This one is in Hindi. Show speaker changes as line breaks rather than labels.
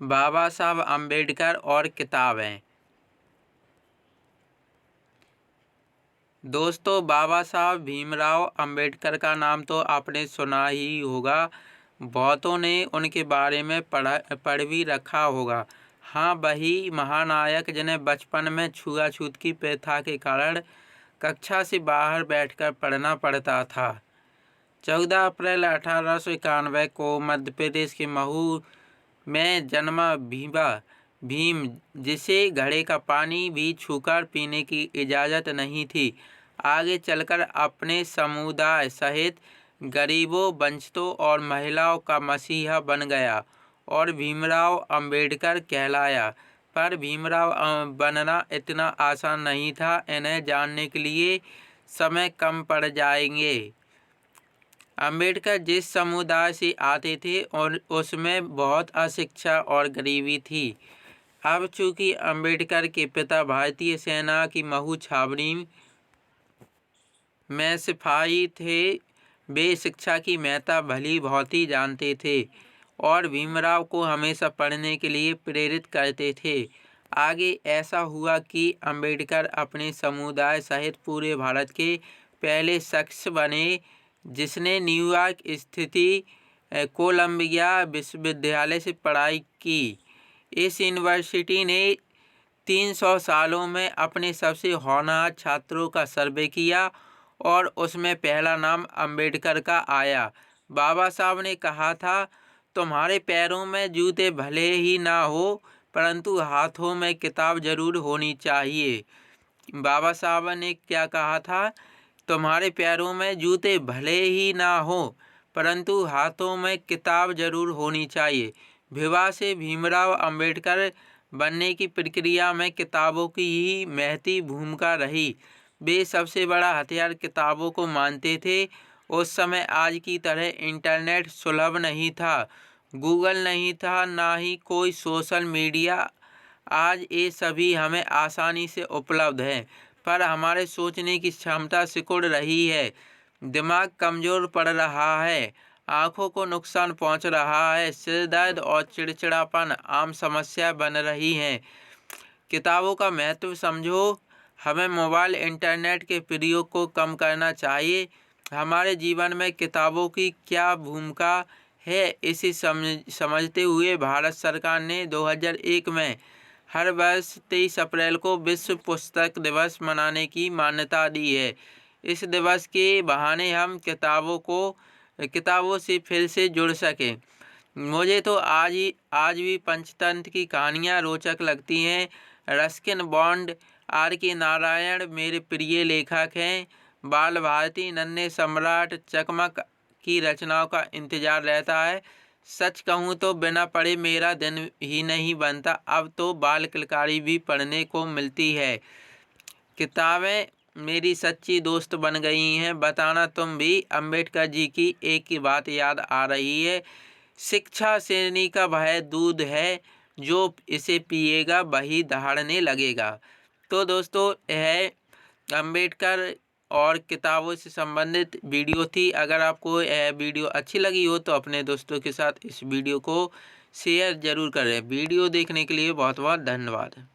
बाबा साहब अम्बेडकर और किताबें। दोस्तों, बाबा साहब भीमराव अम्बेडकर का नाम तो आपने सुना ही होगा। बहुतों ने उनके बारे में पढ़ भी रखा होगा। हाँ, वही महानायक जिन्हें बचपन में छुआछूत की प्रथा के कारण कक्षा से बाहर बैठकर पढ़ना पड़ता था। 14 अप्रैल 1891 को मध्य प्रदेश के महू में जन्मा भीम, जिसे घड़े का पानी भी छूकर पीने की इजाज़त नहीं थी, आगे चलकर अपने समुदाय सहित गरीबों, वंचितों और महिलाओं का मसीहा बन गया और भीमराव अम्बेडकर कहलाया। पर भीमराव बनना इतना आसान नहीं था। इन्हें जानने के लिए समय कम पड़ जाएंगे। अम्बेडकर जिस समुदाय से आते थे और उसमें बहुत अशिक्षा और गरीबी थी। अब चूंकि अम्बेडकर के पिता भारतीय सेना की महू छावनी में सिपाही थे, वे शिक्षा की महत्ता भली भांति जानते थे और भीमराव को हमेशा पढ़ने के लिए प्रेरित करते थे। आगे ऐसा हुआ कि अम्बेडकर अपने समुदाय सहित पूरे भारत के पहले शख्स बने जिसने न्यूयॉर्क स्थित कोलंबिया विश्वविद्यालय से पढ़ाई की। इस यूनिवर्सिटी ने 300 सालों में अपने सबसे होनहार छात्रों का सर्वे किया और उसमें पहला नाम अम्बेडकर का आया। बाबा साहब ने कहा था, तुम्हारे पैरों में जूते भले ही ना हो, परंतु हाथों में किताब जरूर होनी चाहिए। बाबा साहब ने क्या कहा था? तुम्हारे पैरों में जूते भले ही ना हो, परंतु हाथों में किताब जरूर होनी चाहिए। विवाह से भीमराव अम्बेडकर बनने की प्रक्रिया में किताबों की ही महती भूमिका रही। वे सबसे बड़ा हथियार किताबों को मानते थे। उस समय आज की तरह इंटरनेट सुलभ नहीं था, गूगल नहीं था, ना ही कोई सोशल मीडिया। आज ये सभी हमें आसानी से उपलब्ध है, पर हमारे सोचने की क्षमता सिकुड़ रही है, दिमाग कमज़ोर पड़ रहा है, आँखों को नुकसान पहुँच रहा है, सिर दर्द और चिड़चिड़ापन आम समस्या बन रही हैं। किताबों का महत्व समझो। हमें मोबाइल इंटरनेट के प्रयोग को कम करना चाहिए। हमारे जीवन में किताबों की क्या भूमिका है, इसे समझते हुए भारत सरकार ने 2001 में हर वर्ष 23 अप्रैल को विश्व पुस्तक दिवस मनाने की मान्यता दी है। इस दिवस के बहाने हम किताबों से फिर से जुड़ सकें। मुझे तो आज भी पंचतंत्र की कहानियाँ रोचक लगती हैं। Ruskin bond, R.K. नारायण मेरे प्रिय लेखक हैं। बाल भारती, नन्हे सम्राट, चकमक की रचनाओं का इंतजार रहता है। सच कहूँ तो बिना पढ़े मेरा दिन ही नहीं बनता। अब तो बाल कलकारी भी पढ़ने को मिलती है। किताबें मेरी सच्ची दोस्त बन गई हैं। बताना तुम भी। अम्बेडकर जी की एक ही बात याद आ रही है, शिक्षा शेरनी का वह दूध है, जो इसे पिएगा वही दहाड़ने लगेगा। तो दोस्तों, यह अम्बेडकर और किताबों से संबंधित वीडियो थी। अगर आपको यह वीडियो अच्छी लगी हो तो अपने दोस्तों के साथ इस वीडियो को शेयर ज़रूर करें। वीडियो देखने के लिए बहुत बहुत धन्यवाद।